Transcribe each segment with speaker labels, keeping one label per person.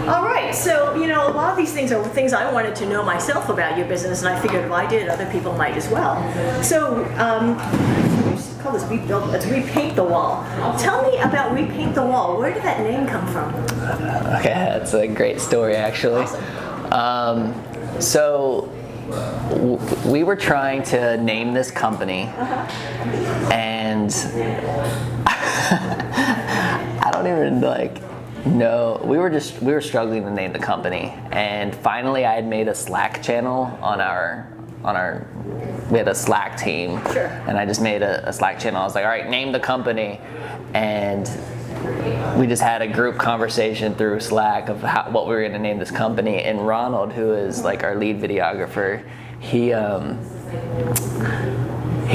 Speaker 1: All right, so a lot of these things are things I wanted to know myself about your business, and I figured if I did, other people might as well. So, we call this it's Repaint the Wall. Tell me about Repaint the Wall. Where did that name come from?
Speaker 2: Okay, that's a great story, actually.
Speaker 1: Awesome.
Speaker 2: We were trying to name this company, and I don't even know. We were struggling to name the company, and finally I had made a Slack channel on our we had a Slack team.
Speaker 1: Sure.
Speaker 2: And I just made a Slack channel. I was like, all right, name the company, and we just had a group conversation through Slack of what we were going to name this company. And Ronald, who is like our lead videographer, he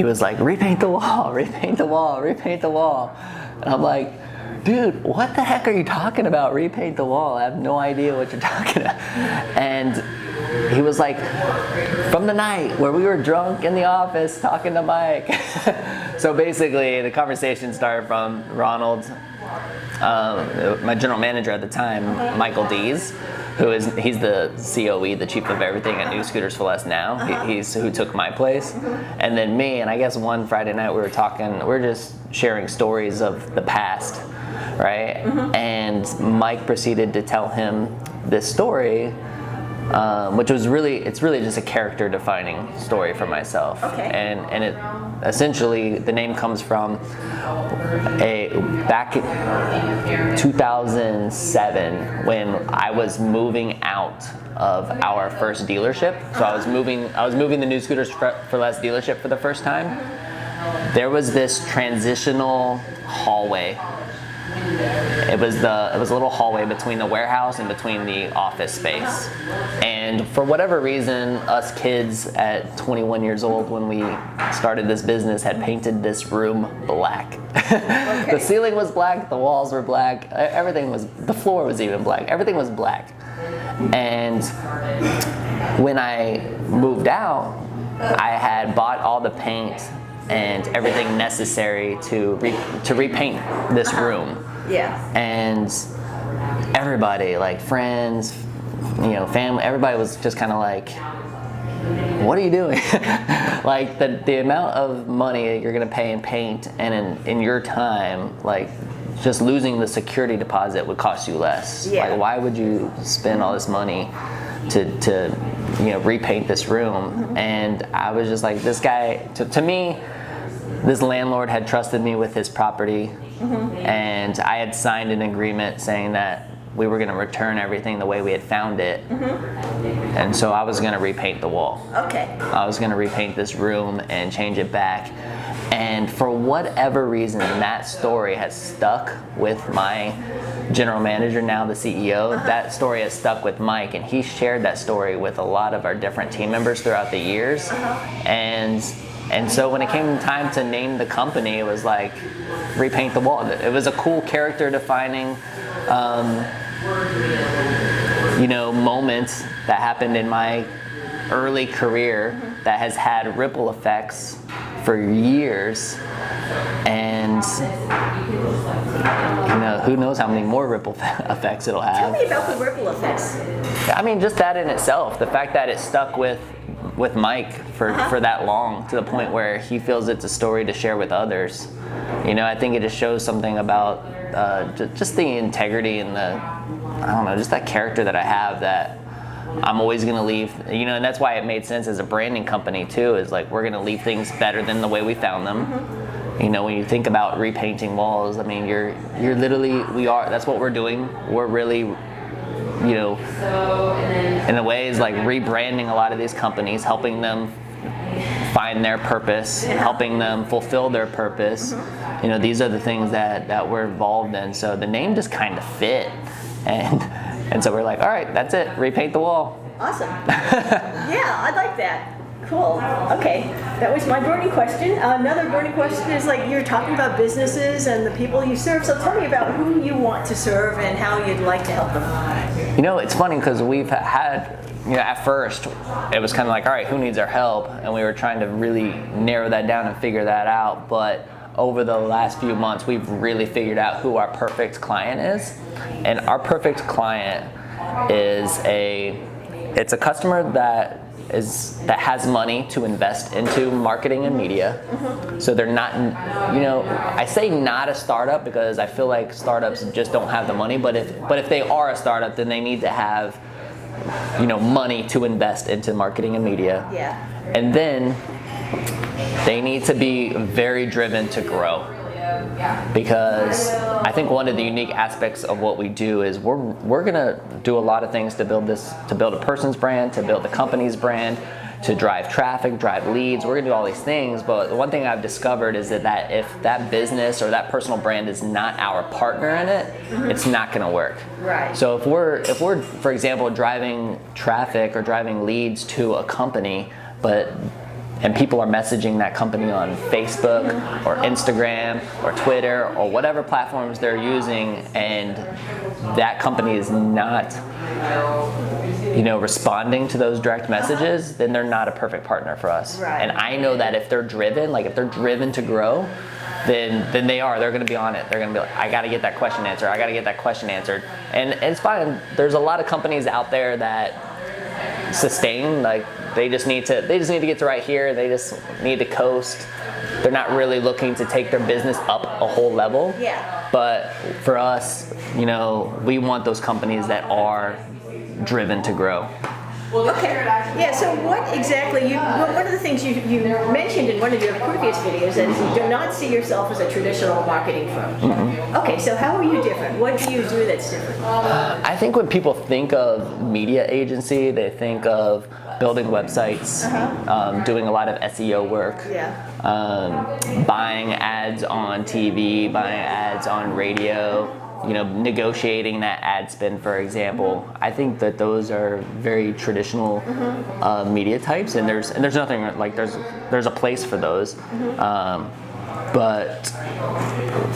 Speaker 2: was like, repaint the wall, repaint the wall, repaint the wall. And I'm like, dude, what the heck are you talking about? Repaint the wall. I have no idea what you're talking about. And he was like, from the night where we were drunk in the office talking to Mike. So basically the conversation started from Ronald, my general manager at the time, Michael Dees, he's the COE, the chief of everything at New Scooters for Less now. He's who took my place. And then me, and I guess one Friday night we were just sharing stories of the past, right? And Mike proceeded to tell him this story, which was it's really just a character defining story for myself.
Speaker 1: Okay.
Speaker 2: And it essentially, the name comes from back in 2007 when I was moving out of our first dealership. So I was moving the New Scooters for Less dealership for the first time. There was this transitional hallway. It was a little hallway between the warehouse and between the office space. And for whatever reason, us kids at 21 years old when we started this business had painted this room black. Okay. The ceiling was black, the walls were black, the floor was even black, everything was black. And when I moved out, I had bought all the paint and everything necessary to repaint this room.
Speaker 1: Yeah.
Speaker 2: And everybody, like friends, family, everybody was just kind of like, what are you doing? Like the amount of money you're gonna pay in paint and in your time, like just losing the security deposit would cost you less.
Speaker 1: Yeah.
Speaker 2: Like why would you spend all this money to repaint this room? And I was just like, this guy, to me, this landlord had trusted me with his property, and I had signed an agreement saying that we were going to return everything the way we had found it, and so I was going to repaint the wall.
Speaker 1: Okay.
Speaker 2: I was going to repaint this room and change it back, and for whatever reason, that story has stuck with my general manager, now the CEO. That story has stuck with Mike, and he shared that story with a lot of our different team members throughout the years, and so when it came time to name the company, it was like Repaint the Wall. It was a cool character defining moment that happened in my early career that has had ripple effects for years, and who knows how many more ripple effects it'll have.
Speaker 1: Tell me about the ripple effects.
Speaker 2: I mean, just that in itself, the fact that it stuck with Mike for that long, to the point where he feels it's a story to share with others. I think it just shows something about just the integrity and just that character that I have, that I'm always going to leave, and that's why it made sense as a branding company too, is like, we're going to leave things better than the way we found them. When you think about repainting walls, I mean, you're literally, that's what we're doing. We're really, in a way, is like rebranding a lot of these companies, helping them find their purpose, helping them fulfill their purpose. These are the things that we're involved in. So the name just kind of fit, and so we're like, all right, that's it, Repaint the Wall.
Speaker 1: Awesome. Yeah, I like that. Cool. Okay, that was my burning question. Another burning question is, like, you're talking about businesses and the people you serve. So tell me about who you want to serve and how you'd like to help them.
Speaker 2: It's funny because we've had, at first it was kind of like, all right, who needs our help? And we were trying to really narrow that down and figure that out. But over the last few months, we've really figured out who our perfect client is. And our perfect client it's a customer that has money to invest into marketing and media. So they're not, I say not a startup because I feel like startups just don't have the money, but if they are a startup, then they need to have money to invest into marketing and media.
Speaker 1: Yeah.
Speaker 2: And then they need to be very driven to grow. Because I think one of the unique aspects of what we do is we're gonna do a lot of things to build a person's brand, to build the company's brand, to drive traffic, drive leads. We're gonna do all these things, but the one thing I've discovered is that if that business or that personal brand is not our partner in it, it's not gonna work.
Speaker 1: Right.
Speaker 2: So if we're, for example, driving traffic or driving leads to a company, and people are messaging that company on Facebook or Instagram or Twitter or whatever platforms they're using, and that company is not responding to those direct messages, then they're not a perfect partner for us.
Speaker 1: Right.
Speaker 2: And I know that if they're driven to grow, then they're going to be on it. They're going to be like, I got to get that question answered. I got to get that question answered. And it's fine. There's a lot of companies out there that sustain, like they just need to get to right here. They just need to coast. They're not really looking to take their business up a whole level.
Speaker 1: Yeah.
Speaker 2: But for us, we want those companies that are driven to grow.
Speaker 1: Okay. Yeah, so what exactly, one of the things you mentioned in one of your previous videos is you do not see yourself as a traditional marketing firm. Mm-hmm. Okay, so how are you different? What do you do that's different?
Speaker 2: I think when people think of media agency, they think of building websites, doing a lot of SEO work, buying ads on TV, buying ads on radio, negotiating that ad spend, for example. I think that those are very traditional media types, and there's nothing like there's a place for those. But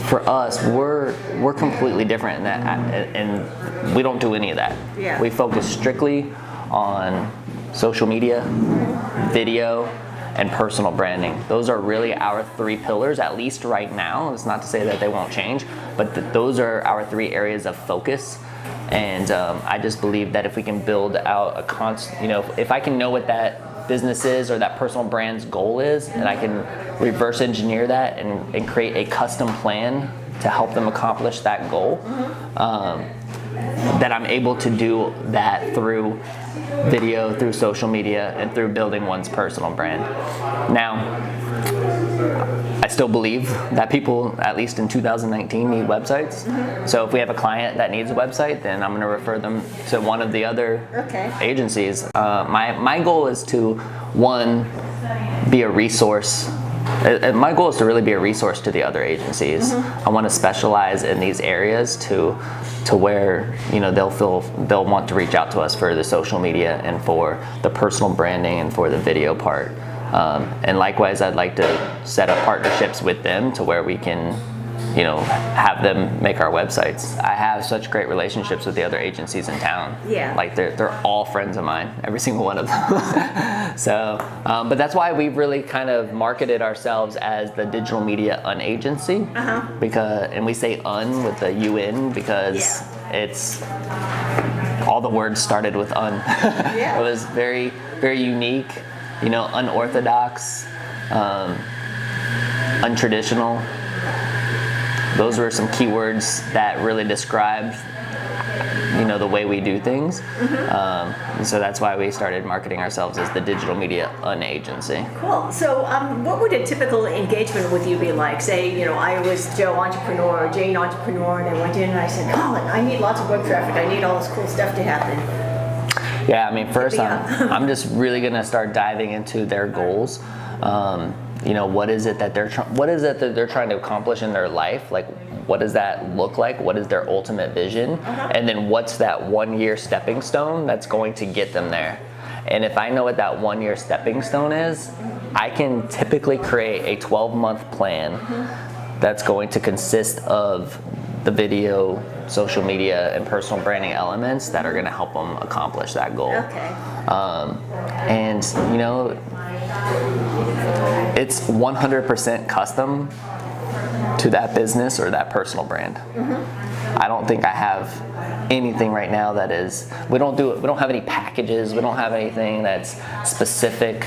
Speaker 2: for us, we're completely different in that, and we don't do any of that.
Speaker 1: Yeah.
Speaker 2: We focus strictly on social media, video, and personal branding. Those are really our three pillars, at least right now. It's not to say that they won't change, but those are our three areas of focus. And I just believe that if we can build out if I can know what that business is or that personal brand's goal is, and I can reverse engineer that and create a custom plan to help them accomplish that goal, that I'm able to do that through video, through social media, and through building one's personal brand. Now, I still believe that people, at least in 2019, need websites. So if we have a client that needs a website, then I'm going to refer them to one of the other agencies. My goal is to, one, be a resource. My goal is to really be a resource to the other agencies. I want to specialize in these areas to where they'll want to reach out to us for the social media and for the personal branding and for the video part. And likewise, I'd like to set up partnerships with them to where we can, have them make our websites. I have such great relationships with the other agencies in town.
Speaker 1: Yeah.
Speaker 2: Like they're all friends of mine, every single one of them. So, but that's why we've really kind of marketed ourselves as the digital media agency. And we say "un" with the UN because it's all the words started with "un." It was very, very unique, unorthodox, untraditional. Those were some keywords that really described, the way we do things. And so that's why we started marketing ourselves as the digital media agency.
Speaker 1: Cool. So what would a typical engagement with you be like? Say, I was Joe Entrepreneur or Jane Entrepreneur, and I went in and I said, Collin, I need lots of web traffic. I need all this cool stuff to happen.
Speaker 2: Yeah, I mean, first I'm just really gonna start diving into their goals. What is it that they're trying to accomplish in their life? Like, what does that look like? What is their ultimate vision? And then what's that 1 year stepping stone that's going to get them there? And if I know what that 1 year stepping stone is, I can typically create a 12-month plan that's going to consist of the video, social media, and personal branding elements that are going to help them accomplish that goal.
Speaker 1: Okay.
Speaker 2: And it's 100% custom to that business or that personal brand. I don't think I have anything right now that is, we don't have any packages, we don't have anything that's specific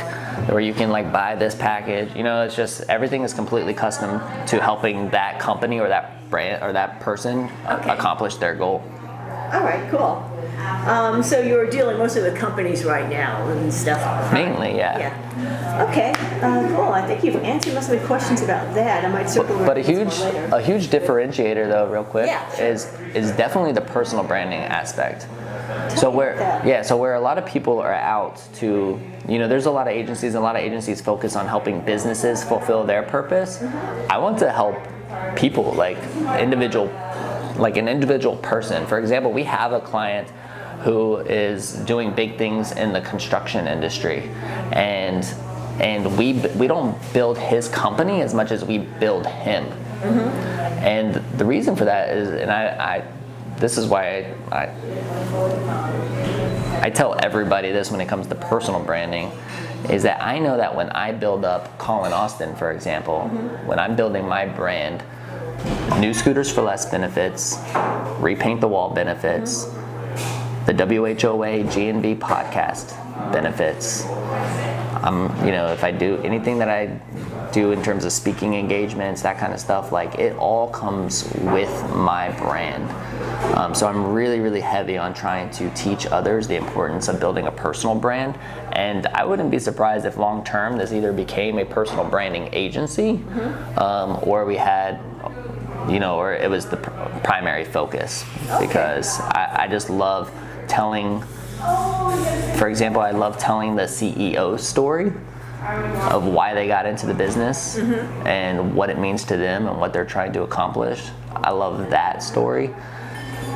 Speaker 2: where you can like buy this package. You know, it's just everything is completely custom to helping that company or that brand or that person accomplish their goal.
Speaker 1: All right, cool. So you're dealing mostly with companies right now and stuff?
Speaker 2: Mainly, yeah.
Speaker 1: Yeah. Okay, cool. I think you've answered most of the questions about that. I might circle around
Speaker 2: But a
Speaker 1: later.
Speaker 2: huge differentiator, though, real quick,
Speaker 1: Yeah, sure.
Speaker 2: is definitely the personal branding aspect. So where a lot of people are out to, you know, there's a lot of agencies focus on helping businesses fulfill their purpose.
Speaker 1: Mm-hmm.
Speaker 2: I want to help people, like an individual person. For example, we have a client who is doing big things in the construction industry, and we don't build his company as much as we build him. Mm-hmm. And the reason for that is, and I this is why I tell everybody this when it comes to personal branding, is that I know that when I build up Collin Austin, for example, when I'm building my brand, New Scooters for Less benefits, Repaint the Wall benefits, the WHOA GNV Podcast benefits. You know, if I do anything that I do in terms of speaking engagements, that kind of stuff, like it all comes with my brand. So I'm really heavy on trying to teach others the importance of building a personal brand. And I wouldn't be surprised if long term this either became a personal branding agency, or we had, you know, or it was the primary focus. Okay. Because I just love telling, for example, I love telling the CEO story of why they got into the business and what it means to them and what they're trying to accomplish. I love that story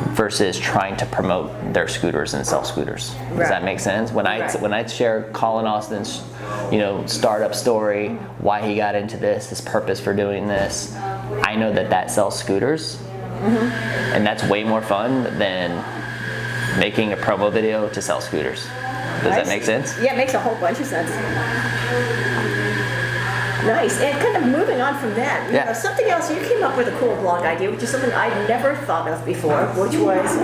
Speaker 2: versus trying to promote their scooters and sell scooters. Does that make sense? When I share Collin Austin's, you know, startup story, why he got into this, his purpose for doing this, I know that sells scooters, and that's way more fun than making a promo video to sell scooters. Does that make sense?
Speaker 1: Yeah, it makes a whole bunch of sense. Nice. And kind of moving on from that, you know, something else, you came up with a cool blog idea, which is something I'd never thought of before, which was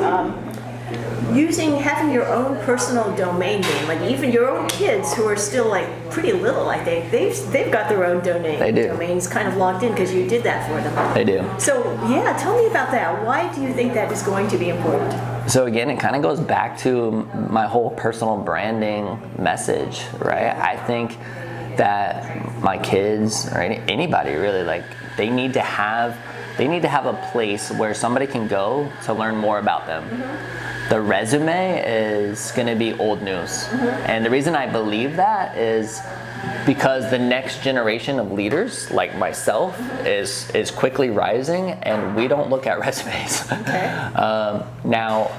Speaker 1: having your own personal domain name. Like even your own kids who are still like pretty little, I think, they've got their own domains kind of logged in because you did that for them.
Speaker 2: They do.
Speaker 1: So yeah, tell me about that. Why do you think that is going to be important?
Speaker 2: So again, it kind of goes back to my whole personal branding message, right? I think that my kids or anybody really, like, they need to have a place where somebody can go to learn more about them. The resume is going to be old news. And the reason I believe that is because the next generation of leaders like myself is quickly rising, and we don't look at resumes. Now,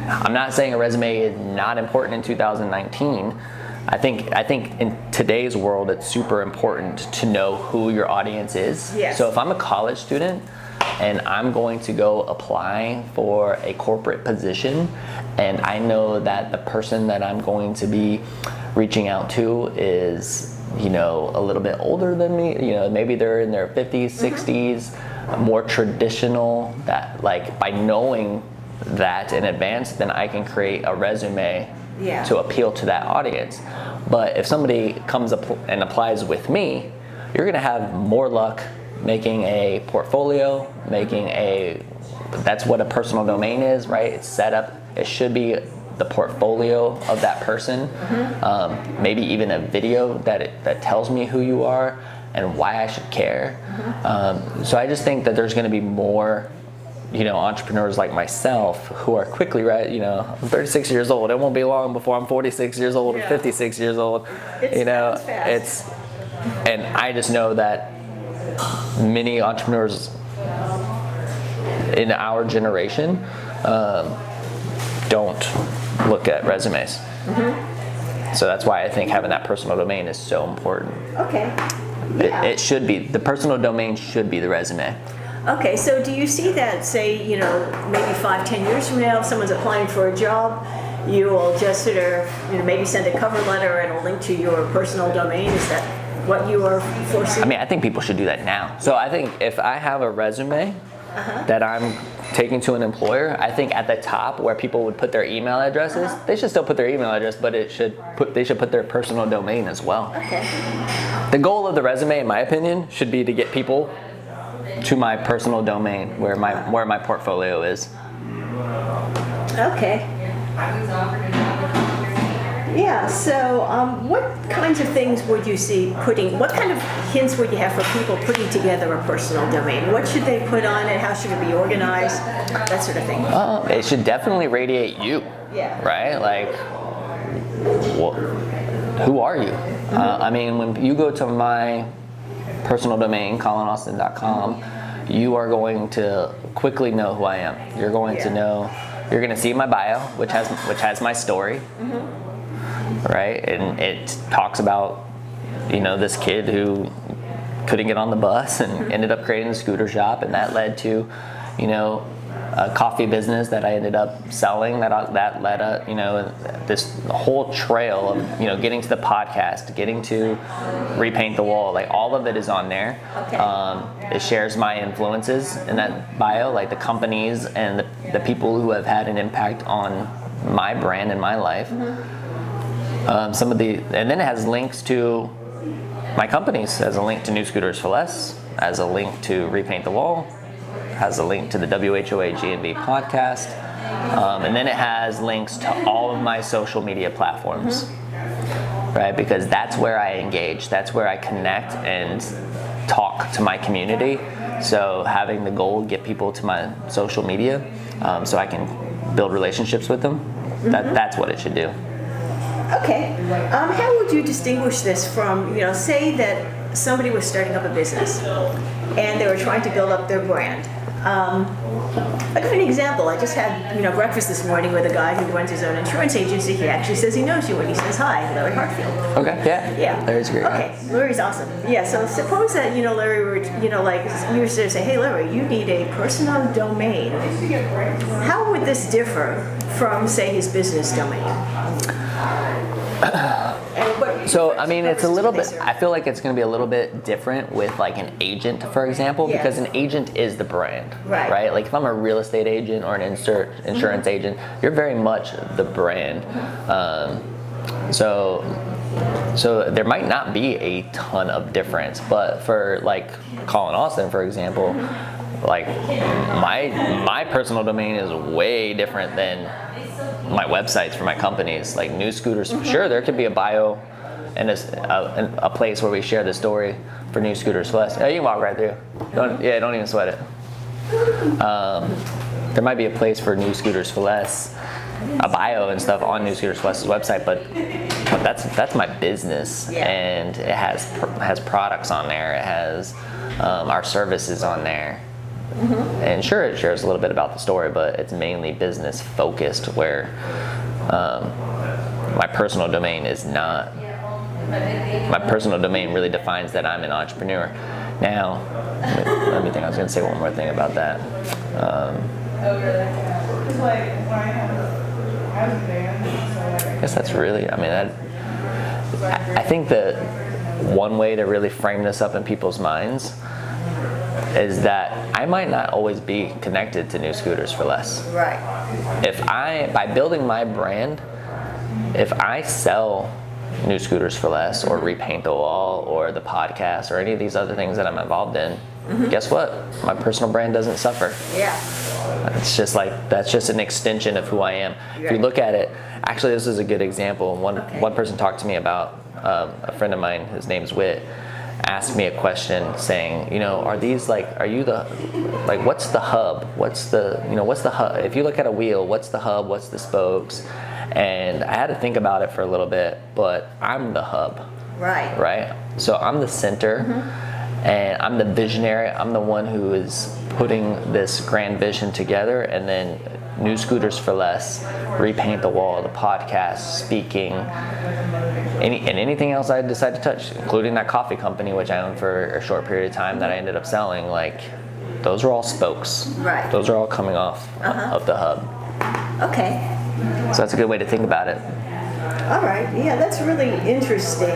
Speaker 2: I'm not saying a resume is not important in 2019. I think in today's world, it's super important to know who your audience is. Yes. So if I'm a college student and I'm going to go apply for a corporate position, and I know that the person that I'm going to be reaching out to is, you know, a little bit older than me, you know, maybe they're in their 50s, 60s, more traditional, that like by knowing that in advance, then I can create a resume to appeal to that audience. But if somebody comes up and applies with me, you're gonna have more luck making a portfolio, that's what a personal domain is, right? It's set up, it should be the portfolio of that person, maybe even a video that tells me who you are and why I should care. So I just think that there's gonna be more, you know, entrepreneurs like myself who are quickly, right, you know, I'm 36 years old. It won't be long before I'm 46 years old or 56 years old. You know, and I just know that many entrepreneurs in our generation don't look at resumes. So that's why I think having that personal domain is so important.
Speaker 1: Okay.
Speaker 2: It should be, the personal domain should be the resume.
Speaker 1: Okay, so do you see that, say, you know, maybe 5-10 years from now, if someone's applying for a job, you will just sort of, you know, maybe send a cover letter and a link to your personal domain? Is that what you are foreseeing?
Speaker 2: I mean, I think people should do that now. So I think if I have a resume that I'm taking to an employer, I think at the top where people would put their email addresses, they should still put their email address, but they should put their personal domain as well.
Speaker 1: Okay.
Speaker 2: The goal of the resume, in my opinion, should be to get people to my personal domain where my portfolio is.
Speaker 1: Okay. Yeah, so what kinds of things would you see what kind of hints would you have for people putting together a personal domain? What should they put on it? How should it be organized? That sort of thing.
Speaker 2: It should definitely radiate you.
Speaker 1: Yeah.
Speaker 2: Right? Like, who are you? I mean, when you go to my personal domain, CollinAustin.com, you are going to quickly know who I am. You're going to know. You're going to see my bio, which has my story. Right, and it talks about, this kid who couldn't get on the bus and ended up creating a scooter shop, and that led to, a coffee business that I ended up selling. That led this whole trail of getting to the podcast, getting to Repaint the Wall. Like all of it is on there.
Speaker 1: Okay.
Speaker 2: It shares my influences in that bio, like the companies and the people who have had an impact on my brand and my life. And then it has links to my companies. It has a link to New Scooters for Less, has a link to Repaint the Wall, has a link to the WHOA GNV Podcast, and then it has links to all of my social media platforms, right? Because that's where I engage, that's where I connect and talk to my community. So having the goal get people to my social media, so I can build relationships with them. That's what it should do.
Speaker 1: Okay. How would you distinguish this from, say that somebody was starting up a business and they were trying to build up their brand? I'll give you an example. I just had, breakfast this morning with a guy who runs his own insurance agency. He actually says he knows you when he says hi, Larry Hartfield.
Speaker 2: Okay, yeah.
Speaker 1: Yeah.
Speaker 2: Larry's great.
Speaker 1: Okay, Larry's awesome. Yeah, so suppose that, Larry were, you were to say, hey, Larry, you need a personal domain. How would this differ from, say, his business domain?
Speaker 2: So, I mean, it's a little bit, I feel like it's going to be a little bit different with like an agent, for example, because an agent is the brand, right? Like if I'm a real estate agent or an insurance agent, you're very much the brand. So there might not be a ton of difference, but for like Collin Austin, for example, like my personal domain is way different than my websites for my companies. Like New Scooters, sure, there could be a bio and a place where we share the story for New Scooters for Less. Yeah, you can walk right through. Don't even sweat it. There might be a place for New Scooters for Less, a bio and stuff on New Scooters for Less's website, but that's my business, and it has products on there. It has our services on there. And sure, it shares a little bit about the story, but it's mainly business focused, where my personal domain is not. My personal domain really defines that I'm an entrepreneur. Now, let me think. I was going to say one more thing about that. I guess that's really. I mean, I think that one way to really frame this up in people's minds is that I might not always be connected to New Scooters for Less.
Speaker 1: Right.
Speaker 2: By building my brand, if I sell New Scooters for Less or Repaint the Wall or the podcast or any of these other things that I'm involved in, guess what? My personal brand doesn't suffer.
Speaker 1: Yeah.
Speaker 2: It's just like, that's just an extension of who I am. If you look at it, actually this is a good example. One person talked to me about, a friend of mine, his name's Whit, asked me a question saying, are you what's the hub? What's the hub? If you look at a wheel, what's the hub? What's the spokes? And I had to think about it for a little bit, but I'm the hub.
Speaker 1: Right.
Speaker 2: Right? So I'm the center, and I'm the visionary. I'm the one who is putting this grand vision together, and then New Scooters for Less, Repaint the Wall, the podcast, speaking, and anything else I decide to touch, including that coffee company, which I owned for a short period of time that I ended up selling, like, those are all spokes.
Speaker 1: Right.
Speaker 2: Those are all coming off of the hub.
Speaker 1: Okay.
Speaker 2: So that's a good way to think about it.
Speaker 1: All right. Yeah, that's really interesting.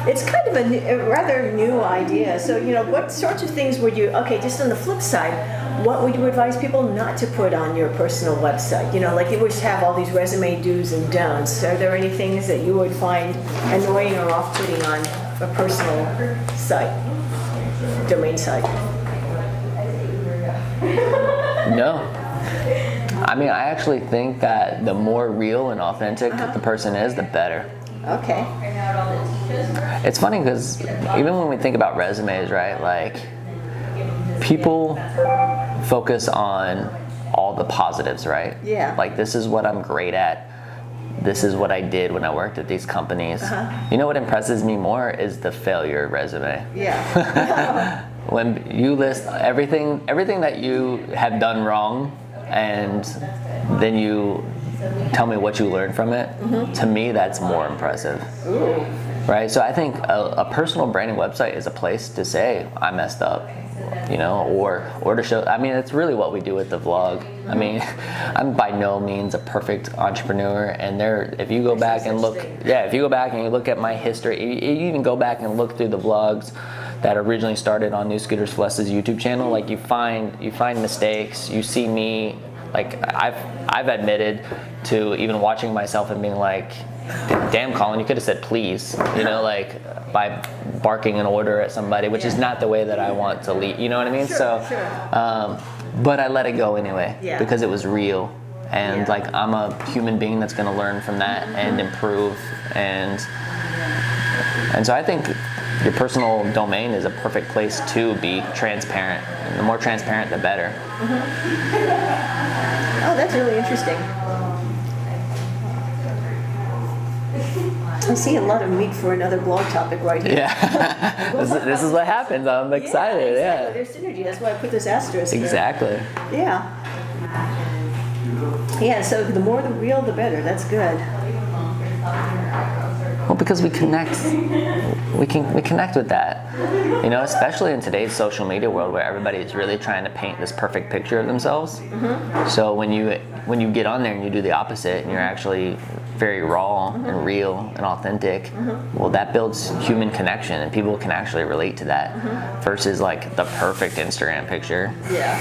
Speaker 1: It's kind of a rather new idea. So, what sorts of things would you, just on the flip side, what would you advise people not to put on your personal website? Like you always have all these resume do's and don'ts. Are there any things that you would find annoying or off-putting on a personal site, domain site?
Speaker 2: No. I mean, I actually think that the more real and authentic the person is, the better.
Speaker 1: Okay.
Speaker 2: It's funny because even when we think about resumes, right, like people focus on all the positives, right?
Speaker 1: Yeah.
Speaker 2: Like, this is what I'm great at. This is what I did when I worked at these companies. You know what impresses me more is the failure resume.
Speaker 1: Yeah.
Speaker 2: When you list everything that you have done wrong, and then you tell me what you learned from it, to me that's more impressive.
Speaker 1: Ooh.
Speaker 2: Right? So I think a personal branding website is a place to say, I messed up, or to show, I mean, it's really what we do with the vlog. I mean, I'm by no means a perfect entrepreneur, and if you go back and look, if you go back and you look at my history, you even go back and look through the vlogs that originally started on New Scooters for Less's YouTube channel, like you find mistakes, you see me, like I've admitted to even watching myself and being like, damn, Collin, you could have said please, like by barking an order at somebody, which is not the way that I want to lead, you know what I mean?
Speaker 1: Sure.
Speaker 2: But I let it go anyway, because it was real. And like, I'm a human being that's gonna learn from that and improve. And so I think your personal domain is a perfect place to be transparent. And the more transparent, the better.
Speaker 1: Oh, that's really interesting. I see a lot of meat for another blog topic right here.
Speaker 2: Yeah. this is what happens. I'm excited.
Speaker 1: Yeah. There's synergy. That's why I put this asterisk
Speaker 2: exactly.
Speaker 1: here. Yeah. Yeah, so the more the real, the better. That's good.
Speaker 2: Well, because we connect with that, especially in today's social media world where everybody is really trying to paint this perfect picture of themselves. So when you get on there and you do the opposite and you're actually very raw and real and authentic, well, that builds human connection and people can actually relate to that versus like the perfect Instagram picture.
Speaker 1: Yeah,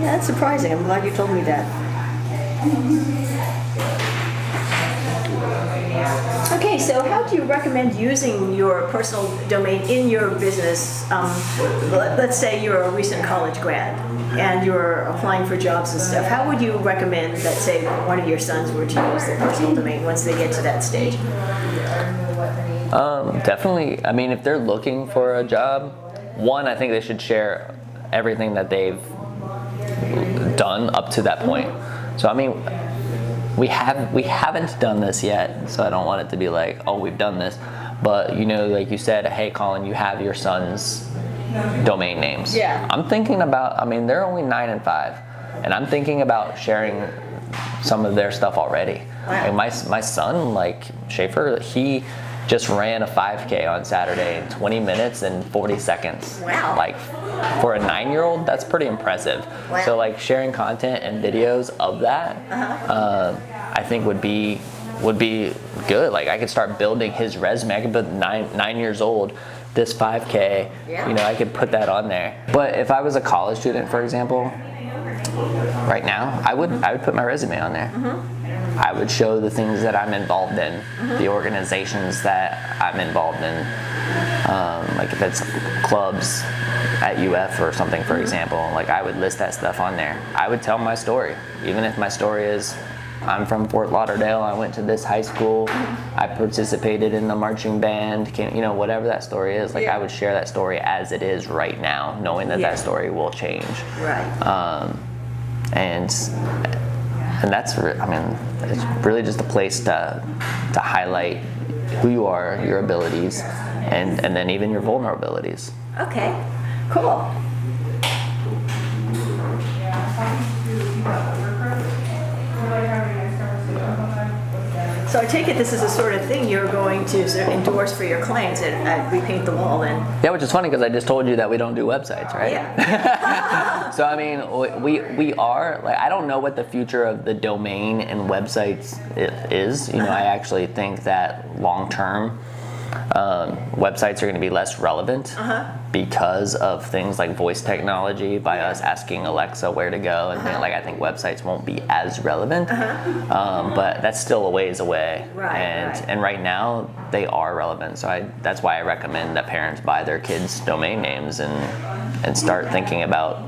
Speaker 1: that's surprising. I'm glad you told me that. Okay, so how do you recommend using your personal domain in your business? Let's say you're a recent college grad and you're applying for jobs and stuff. How would you recommend that, say, one of your sons were to use their personal domain once they get to that stage?
Speaker 2: Definitely. I mean, if they're looking for a job, one, I think they should share everything that they've done up to that point. So I mean, we haven't done this yet, so I don't want it to be like, oh, we've done this. But like you said, hey, Collin, you have your son's domain names.
Speaker 1: Yeah.
Speaker 2: I'm thinking about, I mean, they're only 9 and 5, and I'm thinking about sharing some of their stuff already.
Speaker 1: Wow.
Speaker 2: Like my son, like Schaefer, he just ran a 5K on Saturday in 20 minutes and 40 seconds.
Speaker 1: Wow.
Speaker 2: Like, for a 9-year-old, that's pretty impressive.
Speaker 1: Wow.
Speaker 2: So like sharing content and videos of that, I think would be good. Like, I could start building his resume. I could put 9 years old, this 5K, I could put that on there. But if I was a college student, for example, right now, I would put my resume on there. I would show the things that I'm involved in, the organizations that I'm involved in. Like if it's clubs at UF or something, for example, like I would list that stuff on there. I would tell my story, even if my story is, I'm from Fort Lauderdale, I went to this high school, I participated in the marching band, whatever that story is, like I would share that story as it is right now, knowing that that story will change.
Speaker 1: Right.
Speaker 2: And that's, it's really just a place to highlight who you are, your abilities, and then even your vulnerabilities.
Speaker 1: Okay, cool. So I take it this is the sort of thing you're going to sort of endorse for your clients at Repaint the Wall then?
Speaker 2: Yeah, which is funny because I just told you that we don't do websites, right?
Speaker 1: Yeah.
Speaker 2: So I mean, we are like, I don't know what the future of the domain and websites is. You know, I actually think that long term, websites are going to be less relevant because of things like voice technology. By us asking Alexa where to go, and like I think websites won't be as relevant. But that's still a ways away. And right now they are relevant. So that's why I recommend that parents buy their kids domain names and start thinking about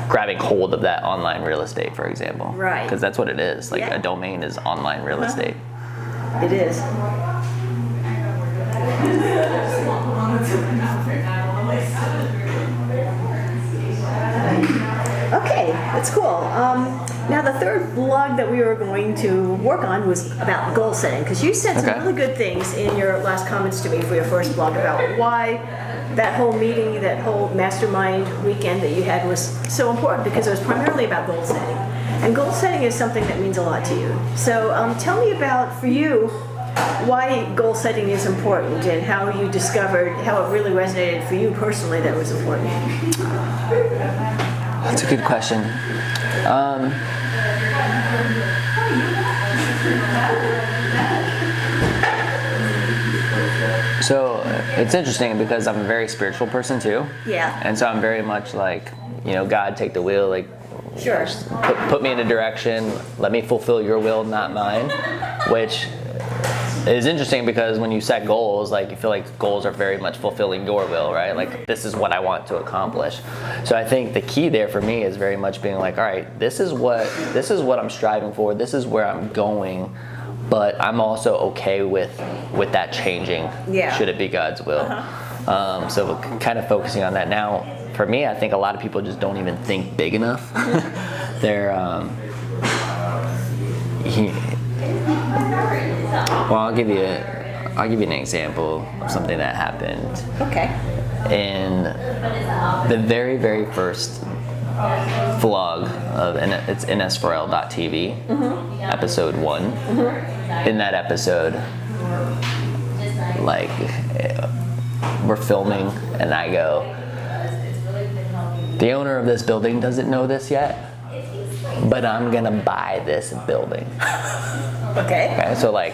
Speaker 2: grabbing hold of that online real estate, for example.
Speaker 1: Right.
Speaker 2: Because that's what it is. Like a domain is online real estate.
Speaker 1: It is. Okay, that's cool. Now the third blog that we were going to work on was about goal setting, because you said some really good things in your last comments to me for your first blog about why that whole meeting, that whole mastermind weekend that you had was so important, because it was primarily about goal setting. And goal setting is something that means a lot to you. So tell me about, for you, why goal setting is important and how you discovered, how it really resonated for you personally that was important.
Speaker 2: That's a good question. So it's interesting because I'm a very spiritual person too.
Speaker 1: Yeah.
Speaker 2: And so I'm very much like, you know, God, take the wheel, like,
Speaker 1: Sure.
Speaker 2: Put me in a direction, let me fulfill your will, not mine, which is interesting because when you set goals, like you feel like goals are very much fulfilling your will, right? Like this is what I want to accomplish. So I think the key there for me is very much being like, all right, this is what I'm striving for, this is where I'm going, but I'm also okay with that changing, should it be God's will. So kind of focusing on that. Now, for me, I think a lot of people just don't even think big enough. They're, well, I'll give you an example of something that happened.
Speaker 1: Okay.
Speaker 2: In the very, very first vlog of, and it's ns4l.tv, episode 1. In that episode, like, we're filming, and I go, the owner of this building doesn't know this yet, but I'm gonna buy this building. Okay, so like,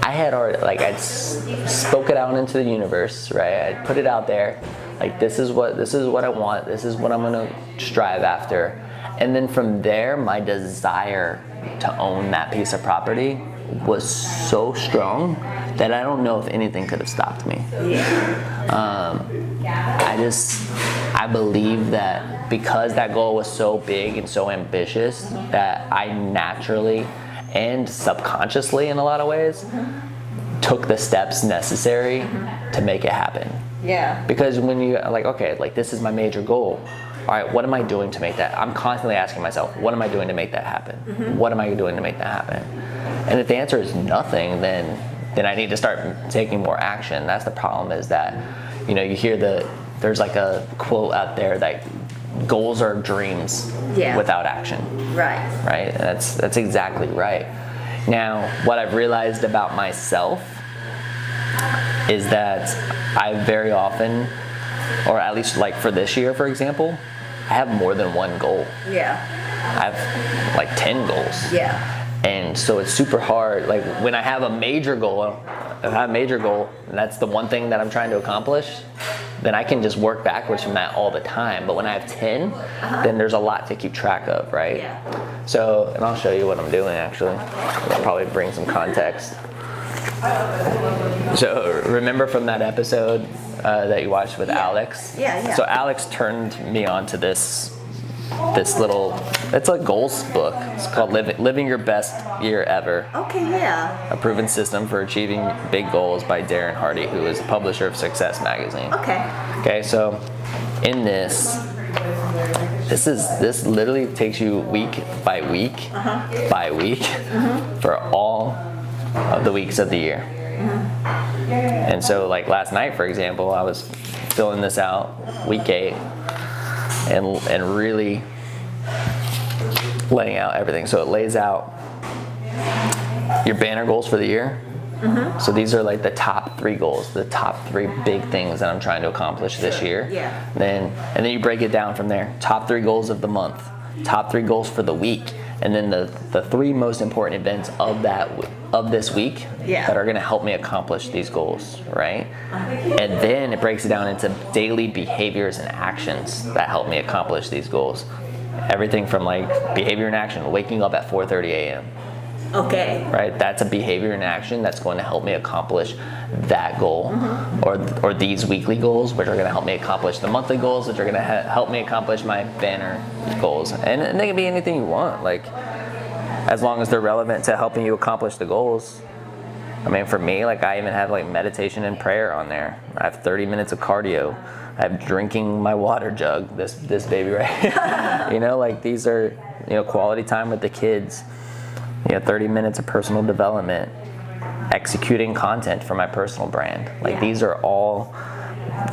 Speaker 2: I had already, like, I'd spoke it out into the universe, right? I'd put it out there, like, this is what I want, this is what I'm gonna strive after. And then from there, my desire to own that piece of property was so strong that I don't know if anything could have stopped me. I believe that because that goal was so big and so ambitious that I naturally and subconsciously in a lot of ways took the steps necessary to make it happen. Yeah. Because when you like, okay, like this is my major goal. All right, what am I doing to make that? I'm constantly asking myself, what am I doing to make that happen? What am I doing to make that happen? And if the answer is nothing, then I need to start taking more action. That's the problem, is that, you know, you hear there's like a quote out there that goals are dreams without action. Right. And that's exactly right. Now, what I've realized about myself is that I very often, or at least like for this year, for example, I have more than one goal. Yeah. I have like 10 goals. Yeah. And so it's super hard. Like when I have a major goal, and that's the one thing that I'm trying to accomplish, then I can just work backwards from that all the time. But when I have 10, then there's a lot to keep track of, right? Yeah. So, and I'll show you what I'm doing actually. I'll probably bring some context. So remember from that episode that you watched with Alex? Yeah. So Alex turned me on to this little, it's a goals book. It's called Living Your Best Year Ever. Okay, yeah. A Proven System for Achieving Big Goals by Darren Hardy, who is the publisher of Success Magazine. Okay, so in this literally takes you week by week for all of the weeks of the year. And so like last night, for example, I was filling this out, week 8, and really laying out everything. So it lays out your banner goals for the year, So these are like the top 3 goals, the top 3 big things that I'm trying to accomplish this year.
Speaker 1: Yeah.
Speaker 2: And then you break it down from there. Top 3 goals of the month, top 3 goals for the week, and then the 3 most important events of this week that are going to help me accomplish these goals, right? And then it breaks it down into daily behaviors and actions that help me accomplish these goals. Everything from like behavior and action, waking up at 4:30 a.m.
Speaker 1: Okay.
Speaker 2: Right, that's a behavior and action that's going to help me accomplish that goal, or these weekly goals, which are going to help me accomplish the monthly goals, which are going to help me accomplish my banner goals. And they can be anything you want, like as long as they're relevant to helping you accomplish the goals. I mean, for me, like I even have like meditation and prayer on there. I have 30 minutes of cardio. I have drinking my water jug, this baby right here. You know, like these are, you know, quality time with the kids. You know, 30 minutes of personal development, executing content for my personal brand. Like these are all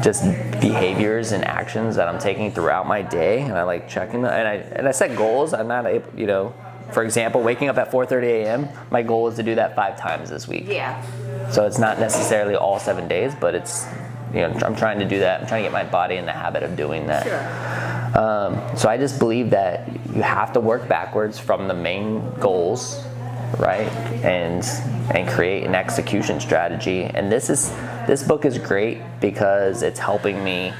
Speaker 2: just behaviors and actions that I'm taking throughout my day, and I like checking them. And I set goals. I'm not able, you know, for example, waking up at 4:30 a.m. My goal is to do that 5 times this week. Yeah. So it's not necessarily all 7 days, but it's, you know, I'm trying to do that. I'm trying to get my body in the habit of doing that. Sure. So I just believe that you have to work backwards from the main goals, right? And create an execution strategy. And this book is great because it's helping me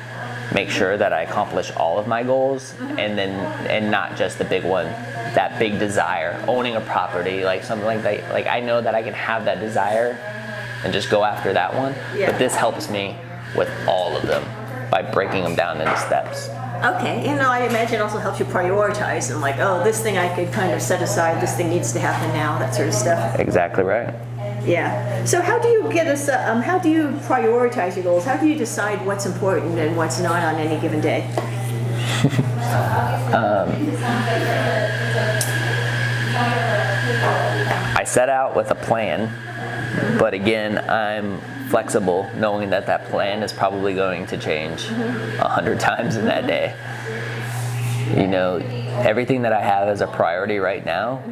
Speaker 2: make sure that I accomplish all of my goals, and not just the big one, that big desire, owning a property, like something like that. Like I know that I can have that desire and just go after that one, but this helps me with all of them by breaking them down into steps.
Speaker 1: Okay, you know, I imagine it also helps you prioritize and like, oh, this thing I could kind of set aside, this thing needs to happen now, that sort of stuff.
Speaker 2: Exactly right.
Speaker 1: Yeah. So how do you how do you prioritize your goals? How do you decide what's important and what's not on any given day?
Speaker 2: I set out with a plan, but again, I'm flexible, knowing that plan is probably going to change 100 times in that day. You know, everything that I have as a priority right now,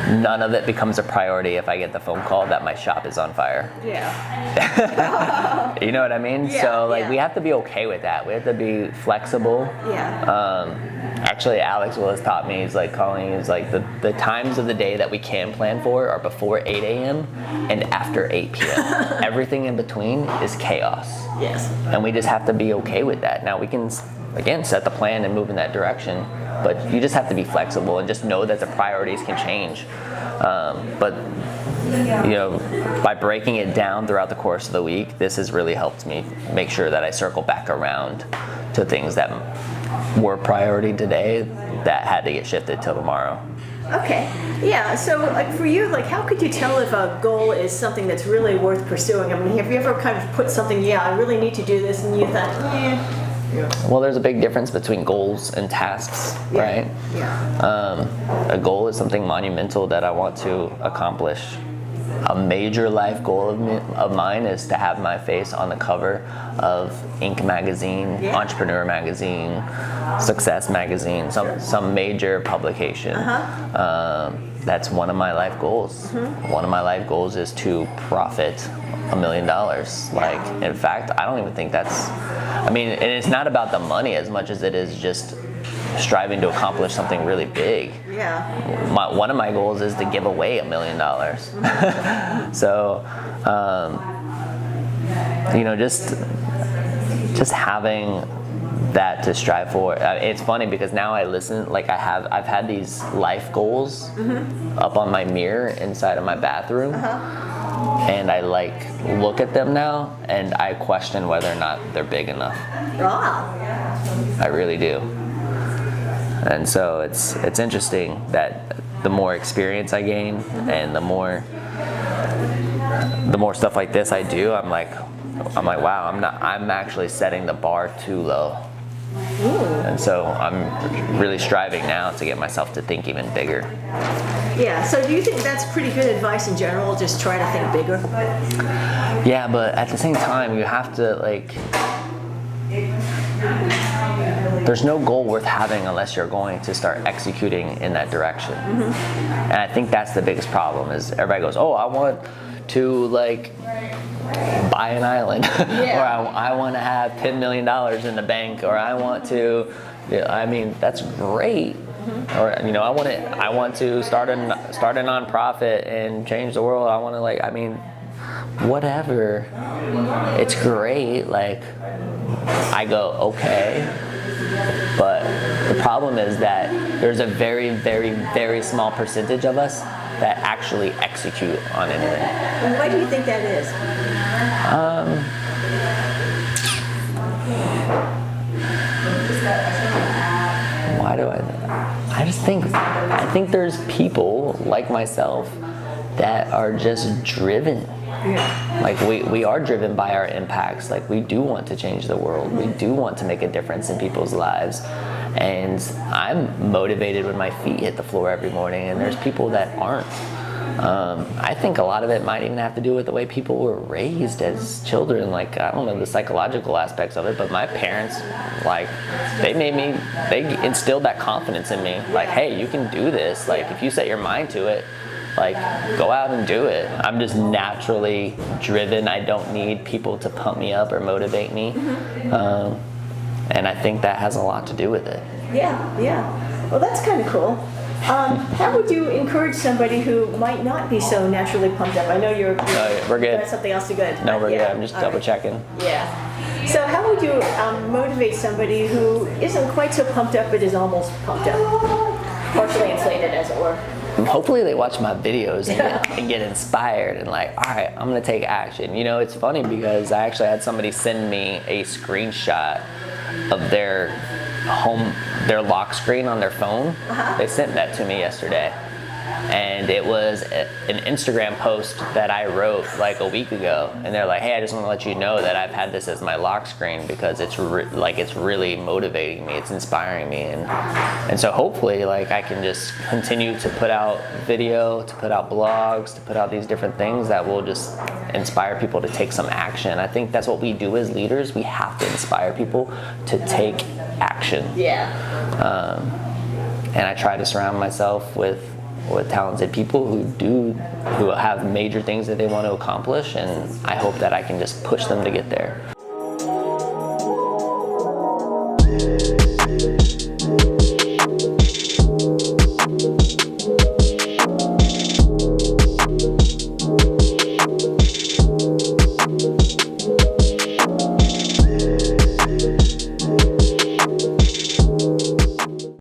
Speaker 2: none of it becomes a priority if I get the phone call that my shop is on fire. Yeah. You know what I mean? Yeah, so like we have to be okay with that. We have to be flexible. Yeah. Actually, Alex Willis taught me, he's like, Collin, he's like, the times of the day that we can plan for are before 8 a.m. and after 8 p.m. Everything in between is chaos. Yes. And we just have to be okay with that. Now we can, again, set the plan and move in that direction, but you just have to be flexible and just know that the priorities can change. But you know, by breaking it down throughout the course of the week, this has really helped me make sure that I circle back around to things that were priority today that had to get shifted till tomorrow.
Speaker 1: Okay. Yeah. So, like for you, like how could you tell if a goal is something that's really worth pursuing? I mean, have you ever kind of put something, yeah, I really need to do this, and you thought, yeah.
Speaker 2: Well, there's a big difference between goals and tasks, right? Yeah. A goal is something monumental that I want to accomplish. A major life goal of mine is to have my face on the cover of Inc. magazine, Entrepreneur magazine, Success magazine, some major publication. That's one of my life goals. One of my life goals is to profit $1 million. Like, in fact, I don't even think that's, I mean, and it's not about the money as much as it is just striving to accomplish something really big. Yeah. One of my goals is to give away $1 million. So, you know, just having that to strive for. It's funny because now I listen, like I've had these life goals up on my mirror inside of my bathroom. And I like look at them now and I question whether or not they're big enough. I really do. And so it's interesting that the more experience I gain and the more stuff like this I do, I'm like, wow, I'm actually setting the bar too low. Ooh. And so I'm really striving now to get myself to think even bigger.
Speaker 1: Yeah, so do you think that's pretty good advice in general, just try to think bigger?
Speaker 2: Yeah, but at the same time, you have to, like, there's no goal worth having unless you're going to start executing in that direction. And I think that's the biggest problem is everybody goes, oh, I want to like buy an island, or I want to have $10 million in the bank, or I want to, I mean, that's great. Or I want to start a nonprofit and change the world. I want to whatever. It's great. Like, I go, okay. But the problem is that there's a very, very, very small percentage of us that actually execute on anything.
Speaker 1: And why do you think that is?
Speaker 2: Why do I think there's people like myself that are just driven. Like we are driven by our impacts. Like, we do want to change the world. We do want to make a difference in people's lives. And I'm motivated when my feet hit the floor every morning, and there's people that aren't. I think a lot of it might even have to do with the way people were raised as children. Like, I don't know the psychological aspects of it, but my parents, like, they instilled that confidence in me. Like, hey, you can do this. Like, if you set your mind to it, like, go out and do it. I'm just naturally driven. I don't need people to pump me up or motivate me. And I think that has a lot to do with it.
Speaker 1: Yeah. Well, that's kind of cool. How would you encourage somebody who might not be so naturally pumped up? I know
Speaker 2: we're good.
Speaker 1: That's something else to good.
Speaker 2: No, we're good. I'm just double checking.
Speaker 1: Yeah. So how would you motivate somebody who isn't quite so pumped up but is almost pumped up? Partially inflated, as it were.
Speaker 2: Hopefully they watch my videos and get inspired and like, all right, I'm gonna take action. It's funny because I actually had somebody send me a screenshot of their lock screen on their phone. They sent that to me yesterday, and it was an Instagram post that I wrote like a week ago, and they're like, hey, I just want to let you know that I've had this as my lock screen because it's really motivating me, it's inspiring me, and so hopefully like I can just continue to put out video, to put out blogs, to put out these different things that will just inspire people to take some action. I think that's what we do as leaders. We have to inspire people to take action. And I try to surround myself with talented people who have major things that they want to accomplish, and I hope that I can just push them to get there.